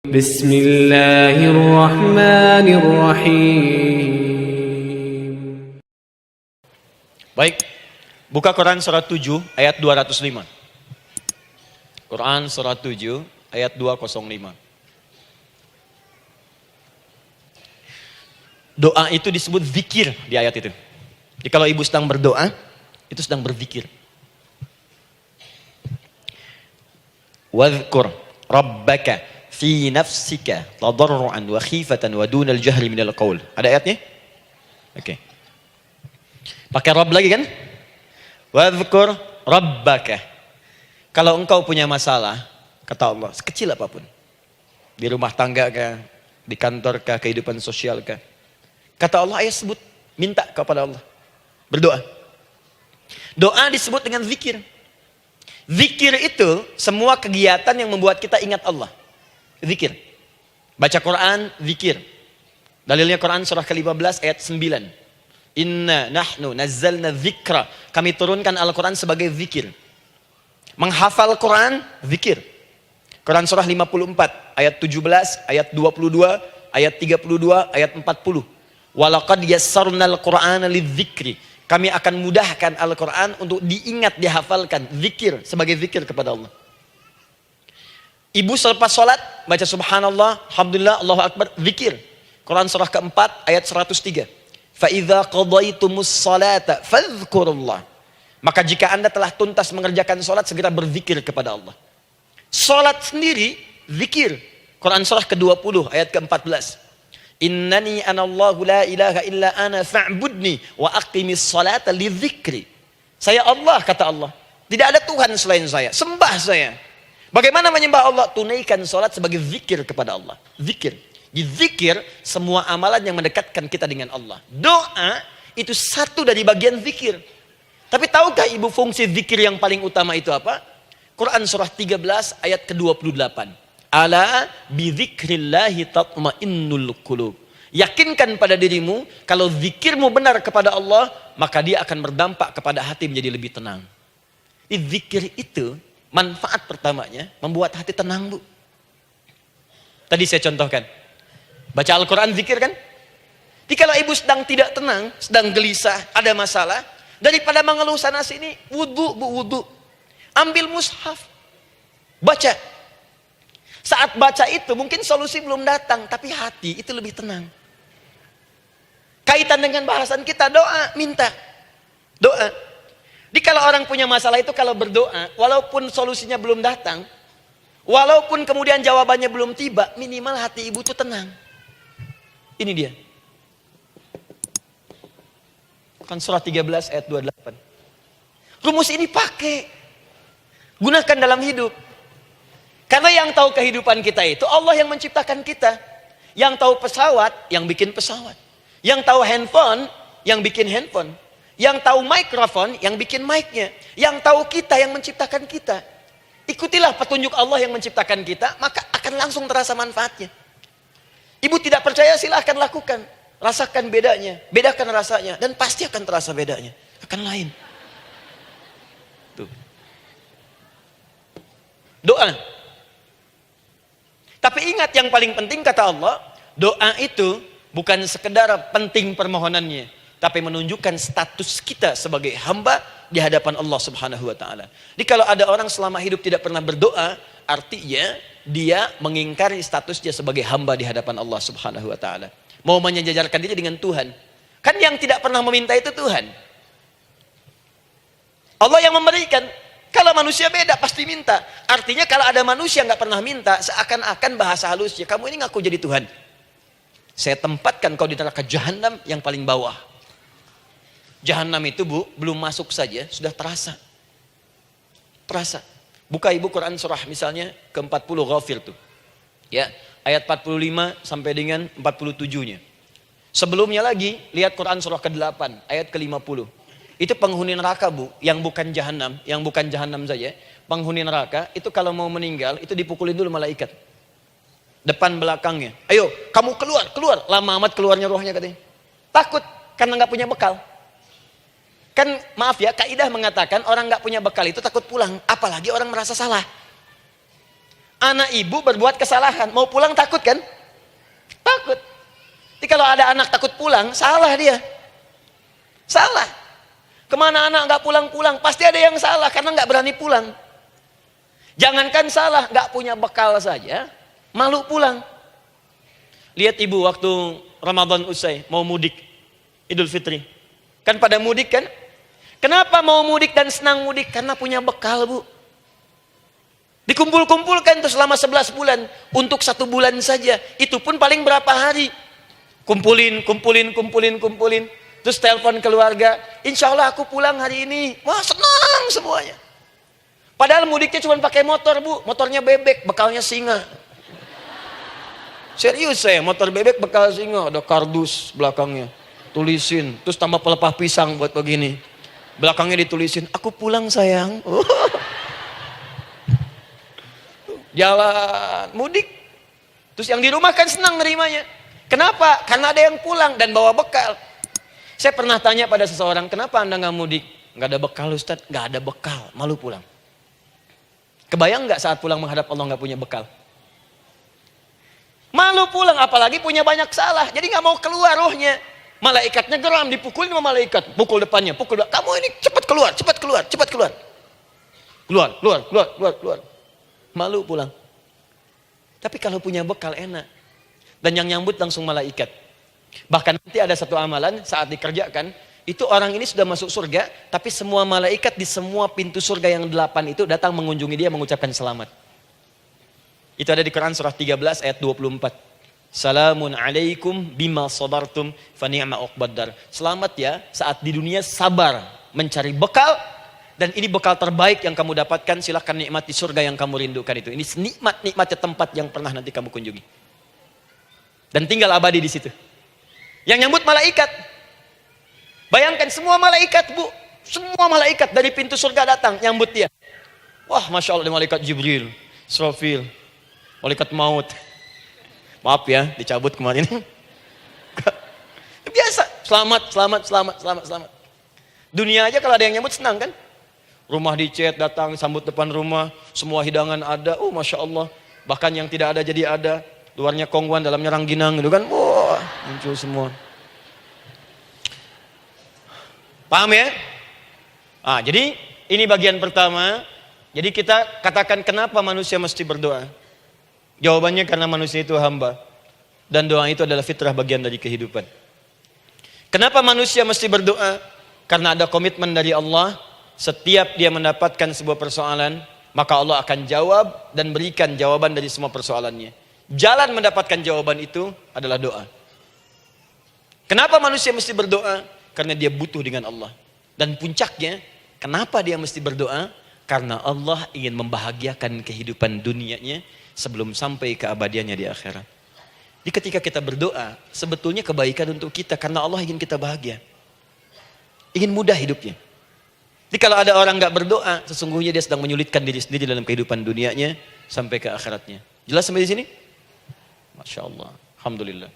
Bismillahirrahmanirrahim. Baik, buka Quran surat 7 ayat 205. Quran surat 7 ayat 205. Doa itu disebut zikir di ayat itu. Jadi kalau ibu sedang berdoa, itu sedang berzikir. Wadhkur rabbaka fi nafsika tadarruan wa khifatan wa dunal jahri minal qaul. Ada ayatnya? Oke. Pakai Rabb lagi kan? Wadhkur rabbaka. Kalau engkau punya masalah, kata Allah, sekecil apapun. Di rumah tangga kah, di kantor kah, kehidupan sosial kah. Kata Allah, ayat sebut, minta kepada Allah. Berdoa. Doa disebut dengan zikir. Zikir itu semua kegiatan yang membuat kita ingat Allah. Zikir. Baca Quran, zikir. Dalilnya Quran surah ke-15 ayat 9. Inna nahnu nazzalna dzikra. Kami turunkan Al-Quran sebagai zikir. Menghafal Quran, zikir. Quran surah 54 ayat 17, ayat 22, ayat 32, ayat 40. Walaqad yassarnal Qur'ana lidzikri. Kami akan mudahkan Al-Quran untuk diingat, dihafalkan. Zikir, sebagai zikir kepada Allah. Ibu selepas sholat, baca subhanallah, alhamdulillah, Allahu Akbar, zikir. Quran surah keempat, ayat 103. فَإِذَا قَضَيْتُمُ الصَّلَاةَ فَاذْكُرُوا اللَّهَ. Maka jika anda telah tuntas mengerjakan sholat, segera berzikir kepada Allah. Sholat sendiri, zikir. Quran surah ke-20, ayat ke-14. Innani anallahu la ilaha illa ana fa'budni wa aqimis salata li dzikri. Saya Allah, kata Allah. Tidak ada Tuhan selain saya. Sembah saya. Bagaimana menyembah Allah? Tunaikan salat sebagai zikir kepada Allah. Zikir. Di zikir semua amalan yang mendekatkan kita dengan Allah. Doa itu satu dari bagian zikir. Tapi tahukah ibu fungsi zikir yang paling utama itu apa? Quran surah 13 ayat ke-28. Ala bidzikrillahi tatmainnul qulub. Yakinkan pada dirimu, kalau zikirmu benar kepada Allah, maka dia akan berdampak kepada hati menjadi lebih tenang. Zikir itu manfaat pertamanya membuat hati tenang, Bu. Tadi saya contohkan. Baca Al-Quran zikir kan? Jadi kalau ibu sedang tidak tenang, sedang gelisah, ada masalah, daripada mengeluh sana sini, wudu, Bu, wudu. Ambil mushaf. Baca. Saat baca itu mungkin solusi belum datang, tapi hati itu lebih tenang. Kaitan dengan bahasan kita, doa, minta. Doa. Jadi kalau orang punya masalah itu kalau berdoa, walaupun solusinya belum datang, walaupun kemudian jawabannya belum tiba, minimal hati ibu itu tenang. Ini dia. Kan surah 13 ayat 28. Rumus ini pakai. Gunakan dalam hidup. Karena yang tahu kehidupan kita itu Allah yang menciptakan kita. Yang tahu pesawat, yang bikin pesawat. Yang tahu handphone, yang bikin handphone. Yang tahu mikrofon, yang bikin mic-nya. Yang tahu kita, yang menciptakan kita. Ikutilah petunjuk Allah yang menciptakan kita, maka akan langsung terasa manfaatnya. Ibu tidak percaya, silahkan lakukan. Rasakan bedanya, bedakan rasanya, dan pasti akan terasa bedanya. Akan lain. Tuh. Doa. Tapi ingat yang paling penting kata Allah, doa itu bukan sekedar penting permohonannya, tapi menunjukkan status kita sebagai hamba di hadapan Allah Subhanahu wa taala. Jadi kalau ada orang selama hidup tidak pernah berdoa, artinya dia mengingkari statusnya sebagai hamba di hadapan Allah Subhanahu wa taala. Mau menyejajarkan diri dengan Tuhan. Kan yang tidak pernah meminta itu Tuhan. Allah yang memberikan. Kalau manusia beda pasti minta. Artinya kalau ada manusia nggak pernah minta, seakan-akan bahasa halusnya, kamu ini ngaku jadi Tuhan. Saya tempatkan kau di neraka jahanam yang paling bawah. Jahanam itu, Bu, belum masuk saja sudah terasa. Terasa. Buka ibu Quran surah misalnya ke-40 Ghafir tuh. Ya, ayat 45 sampai dengan 47-nya. Sebelumnya lagi lihat Quran surah ke-8 ayat ke-50. Itu penghuni neraka, Bu, yang bukan jahanam saja. Penghuni neraka itu kalau mau meninggal itu dipukulin dulu malaikat. Depan belakangnya. Ayo, kamu keluar. Lama amat keluarnya rohnya katanya. Takut karena nggak punya bekal. Kan maaf ya, kaidah mengatakan orang nggak punya bekal itu takut pulang, apalagi orang merasa salah. Anak ibu berbuat kesalahan, mau pulang takut kan? Takut. Jadi kalau ada anak takut pulang, salah dia. Salah. Kemana anak nggak pulang-pulang, pasti ada yang salah karena nggak berani pulang. Jangankan salah, nggak punya bekal saja, malu pulang. Lihat ibu waktu Ramadan usai, mau mudik, Idul Fitri. Kan pada mudik kan? Kenapa mau mudik dan senang mudik? Karena punya bekal, Bu. Dikumpul-kumpulkan tuh selama 11 bulan. Untuk 1 bulan saja. Itu pun paling berapa hari. Kumpulin. Terus telepon keluarga. Insya Allah aku pulang hari ini. Wah, senang semuanya. Padahal mudiknya cuma pakai motor, Bu. Motornya bebek, bekalnya singa. Serius saya, motor bebek bekal singa. Ada kardus belakangnya. Tulisin. Terus tambah pelepah pisang buat begini. Belakangnya ditulisin, aku pulang sayang. Jalan, mudik. Terus yang di rumah kan senang nerimanya. Kenapa? Karena ada yang pulang dan bawa bekal. Saya pernah tanya pada seseorang, kenapa anda nggak mudik? Nggak ada bekal Ustaz? Nggak ada bekal, malu pulang. Kebayang nggak saat pulang menghadap Allah nggak punya bekal? Malu pulang, apalagi punya banyak salah. Jadi nggak mau keluar rohnya. Malaikatnya geram, dipukulin sama malaikat. Pukul depannya, pukul depan. Kamu ini cepat keluar, cepat keluar, cepat keluar. Keluar. Malu pulang. Tapi kalau punya bekal enak. Dan yang nyambut langsung malaikat. Bahkan nanti ada satu amalan saat dikerjakan. Itu orang ini sudah masuk surga. Tapi semua malaikat di semua pintu surga yang 8 itu datang mengunjungi dia mengucapkan selamat. Itu ada di Quran surah 13 ayat 24. Salamun alaikum bima sabartum fa ni'ma uqbaddar. Selamat ya saat di dunia sabar mencari bekal dan ini bekal terbaik yang kamu dapatkan, silahkan nikmati surga yang kamu rindukan itu. Ini nikmatnya tempat yang pernah nanti kamu kunjungi. Dan tinggal abadi di situ. Yang nyambut malaikat. Bayangkan semua malaikat, Bu. Semua malaikat dari pintu surga datang nyambut dia. Wah, Masya Allah, malaikat Jibril, Israfil, malaikat maut. Maaf ya, dicabut kemarin. Biasa, selamat. Dunia aja kalau ada yang nyambut senang kan? Rumah dicet, datang, sambut depan rumah, semua hidangan ada, Masya Allah. Bahkan yang tidak ada jadi ada. Luarnya kongwan, dalamnya rangginang gitu kan. Wah, muncul semua. Paham ya? Jadi ini bagian pertama. Jadi kita katakan kenapa manusia mesti berdoa. Jawabannya karena manusia itu hamba. Dan doa itu adalah fitrah bagian dari kehidupan. Kenapa manusia mesti berdoa? Karena ada komitmen dari Allah. Setiap dia mendapatkan sebuah persoalan, maka Allah akan jawab dan berikan jawaban dari semua persoalannya. Jalan mendapatkan jawaban itu adalah doa. Kenapa manusia mesti berdoa? Karena dia butuh dengan Allah. Dan puncaknya, kenapa dia mesti berdoa? Karena Allah ingin membahagiakan kehidupan dunianya sebelum sampai keabadiannya di akhirat. Jadi ketika kita berdoa, sebetulnya kebaikan untuk kita karena Allah ingin kita bahagia. Ingin mudah hidupnya. Jadi kalau ada orang nggak berdoa, sesungguhnya dia sedang menyulitkan diri sendiri dalam kehidupan dunianya sampai ke akhiratnya. Jelas sampai di sini? Masya Allah. Alhamdulillah.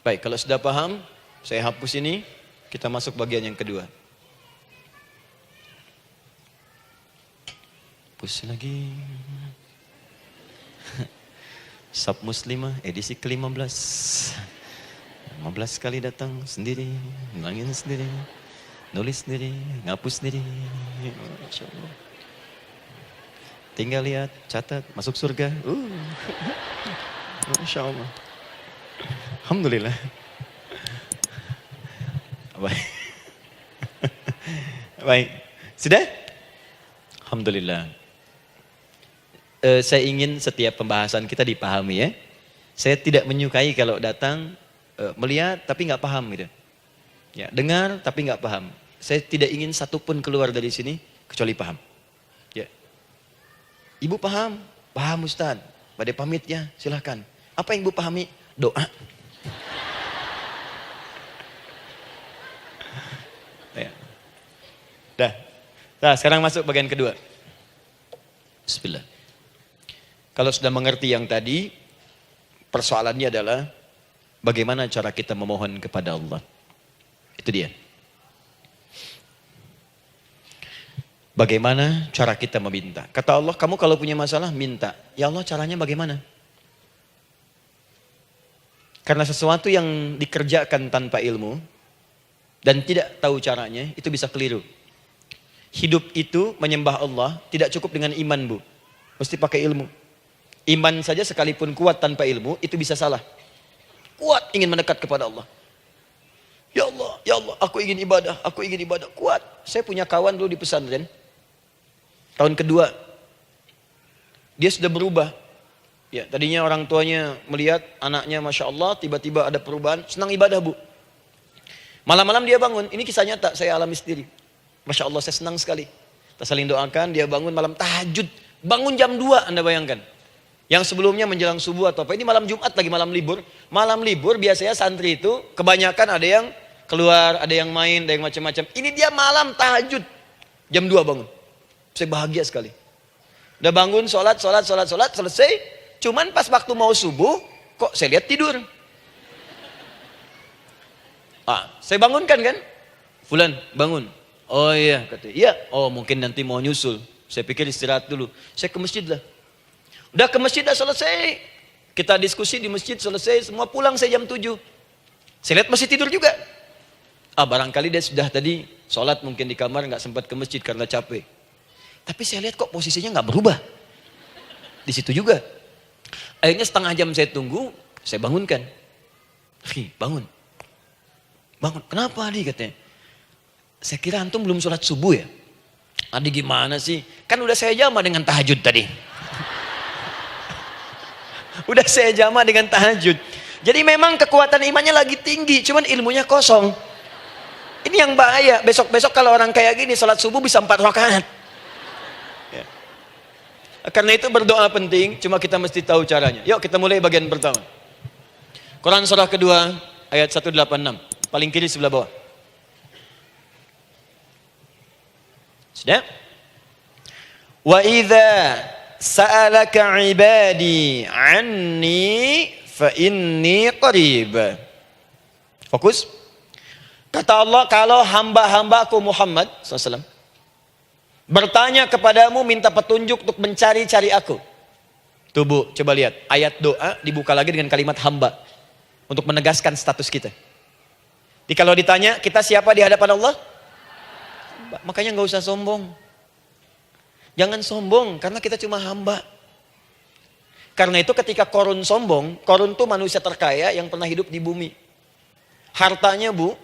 Baik, kalau sudah paham, saya hapus ini, kita masuk bagian yang kedua. Hapus lagi. Sab Muslimah edisi ke-15. 15 kali datang sendiri, ngilangin sendiri, nulis sendiri, ngapus sendiri. Masya Allah. Tinggal lihat, catat, masuk surga. Masya Allah. Alhamdulillah. Baik. Baik. Sudah? Alhamdulillah. Saya ingin setiap pembahasan kita dipahami ya. Saya tidak menyukai kalau datang melihat tapi nggak paham gitu. Ya, dengar tapi nggak paham. Saya tidak ingin satupun keluar dari sini kecuali paham. Ya. Ibu paham? Paham Ustaz. Pada pamit ya, silahkan. Apa yang ibu pahami? Doa. Ya. Dah. Nah, sekarang masuk bagian kedua. Bismillah. Kalau sudah mengerti yang tadi, persoalannya adalah bagaimana cara kita memohon kepada Allah. Itu dia. Bagaimana cara kita meminta? Kata Allah, kamu kalau punya masalah, minta. Ya Allah, caranya bagaimana? Karena sesuatu yang dikerjakan tanpa ilmu, dan tidak tahu caranya, itu bisa keliru. Hidup itu menyembah Allah, tidak cukup dengan iman, Bu. Mesti pakai ilmu. Iman saja sekalipun kuat tanpa ilmu, itu bisa salah. Kuat ingin mendekat kepada Allah. Ya Allah, aku ingin ibadah, kuat. Saya punya kawan dulu di pesantren. Tahun kedua, dia sudah berubah. Ya, tadinya orang tuanya melihat anaknya, Masya Allah, tiba-tiba ada perubahan, senang ibadah, Bu. Malam-malam dia bangun, ini kisah nyata, saya alami sendiri. Masya Allah, saya senang sekali. Kita saling doakan, dia bangun malam tahajud. Bangun jam 2, Anda bayangkan. Yang sebelumnya menjelang subuh atau apa, ini malam Jumat lagi, malam libur. Malam libur biasanya santri itu, kebanyakan ada yang keluar, ada yang main, ada yang macam-macam. Ini dia malam tahajud, jam 2 bangun. Saya bahagia sekali. Udah bangun, sholat, selesai. Cuman pas waktu mau subuh, kok saya lihat tidur. Saya bangunkan kan. Fulan, bangun. Oh iya, kata iya. Oh mungkin nanti mau nyusul. Saya pikir istirahat dulu. Saya ke masjid lah. Udah ke masjid dah selesai. Kita diskusi di masjid selesai. Semua pulang saya jam 7. Saya lihat masih tidur juga. Barangkali dia sudah tadi sholat mungkin di kamar, nggak sempat ke masjid karena capek. Tapi saya lihat kok posisinya nggak berubah. Di situ juga. Akhirnya setengah jam saya tunggu, saya bangunkan. Bangun. Kenapa Adi katanya? Saya kira antum belum sholat subuh ya? Adi gimana sih? Kan udah saya jama dengan tahajud tadi. Udah saya jama dengan tahajud. Jadi memang kekuatan imannya lagi tinggi, cuman ilmunya kosong. Ini yang bahaya. Besok-besok kalau orang kayak gini, sholat subuh bisa 4 rakaat. Karena itu berdoa penting, cuma kita mesti tahu caranya. Yuk kita mulai bagian pertama. Quran surah kedua ayat 186, paling kiri sebelah bawah. Sudah? Wa idza sa'alaka 'ibadi 'anni fa inni qarib. Fokus. Kata Allah, kalau hamba-hambaku Muhammad SAW bertanya kepadamu, minta petunjuk untuk mencari-cari aku. Tuh Bu, coba lihat. Ayat doa dibuka lagi dengan kalimat hamba. Untuk menegaskan status kita. Jadi kalau ditanya, kita siapa di hadapan Allah? Hamba. Makanya nggak usah sombong. Jangan sombong, karena kita cuma hamba. Karena itu ketika Korun sombong, Korun tuh manusia terkaya yang pernah hidup di bumi. Hartanya Bu,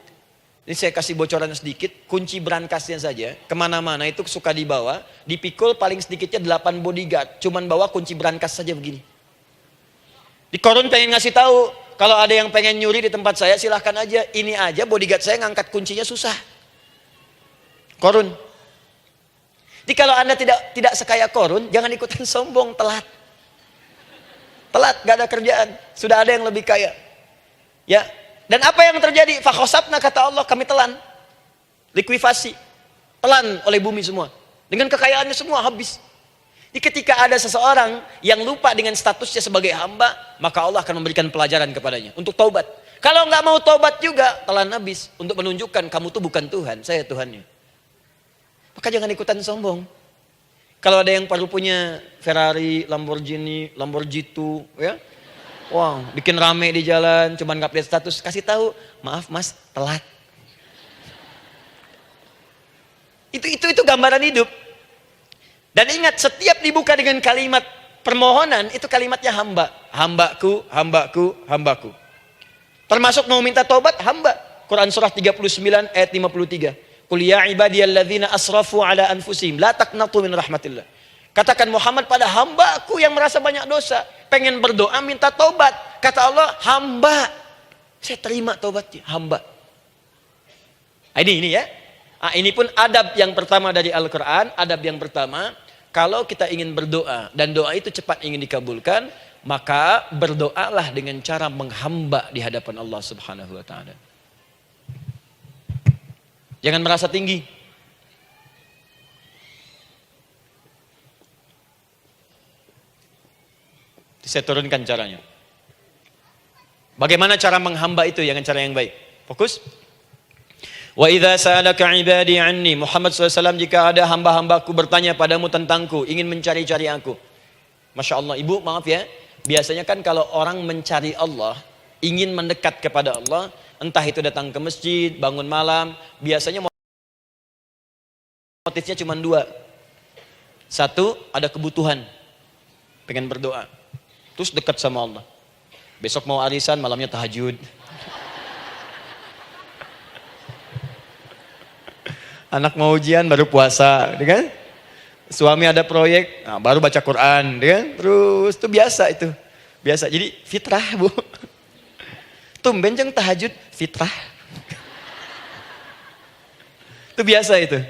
ini saya kasih bocoran sedikit, kunci berangkasnya saja, kemana-mana itu suka dibawa, dipikul paling sedikitnya 8 bodyguard, cuman bawa kunci berangkas saja begini. Di Korun pengen ngasih tahu, kalau ada yang pengen nyuri di tempat saya silahkan aja, ini aja bodyguard saya ngangkat kuncinya susah. Korun. Jadi kalau Anda tidak sekaya Korun, jangan ikutan sombong, telat. Telat, gak ada kerjaan, sudah ada yang lebih kaya. Ya. Dan apa yang terjadi? Fakhosabna, kata Allah, kami telan. Likuifasi. Telan oleh bumi semua. Dengan kekayaannya semua habis. Jadi ketika ada seseorang yang lupa dengan statusnya sebagai hamba, maka Allah akan memberikan pelajaran kepadanya. Untuk taubat. Kalau nggak mau taubat juga, telan habis. Untuk menunjukkan kamu tuh bukan Tuhan, saya Tuhannya. Maka jangan ikutan sombong. Kalau ada yang perlu punya Ferrari, Lamborghini, Lamborghini, ya, wah, bikin rame di jalan, cuman nggak update status, kasih tahu, maaf Mas, telat. Itu gambaran hidup. Dan ingat, setiap dibuka dengan kalimat permohonan, itu kalimatnya hamba. Hambaku, hambaku, hambaku. Termasuk mau minta taubat, hamba. Quran surah 39 ayat 53. Qul ya ibadiyalladzina asrafu ala anfusihim la taqnatu min rahmatillah. Katakan Muhammad pada hambaku yang merasa banyak dosa, pengen berdoa minta taubat. Kata Allah, hamba. Saya terima taubatnya, hamba. Ini ya. Ini pun adab yang pertama dari Al-Quran. Adab yang pertama, kalau kita ingin berdoa dan doa itu cepat ingin dikabulkan, maka berdoalah dengan cara menghamba di hadapan Allah Subhanahu wa ta'ala. Jangan merasa tinggi. Saya turunkan caranya. Bagaimana cara menghamba itu dengan cara yang baik? Fokus. Wa idza sa'alaka ibadi anni, Muhammad SAW, jika ada hamba-hambaku bertanya padamu tentangku, ingin mencari-cari aku. Masya Allah, ibu maaf ya, biasanya kan kalau orang mencari Allah, ingin mendekat kepada Allah, entah itu datang ke masjid, bangun malam, biasanya motifnya cuma dua. Satu, ada kebutuhan, pengen berdoa, terus dekat sama Allah. Besok mau arisan, malamnya tahajud. Anak mau ujian, baru puasa, kan? Suami ada proyek, nah, baru baca Quran, kan? Terus itu biasa itu, biasa. Jadi fitrah bu. Tumben jeng tahajud, fitrah. Itu biasa itu.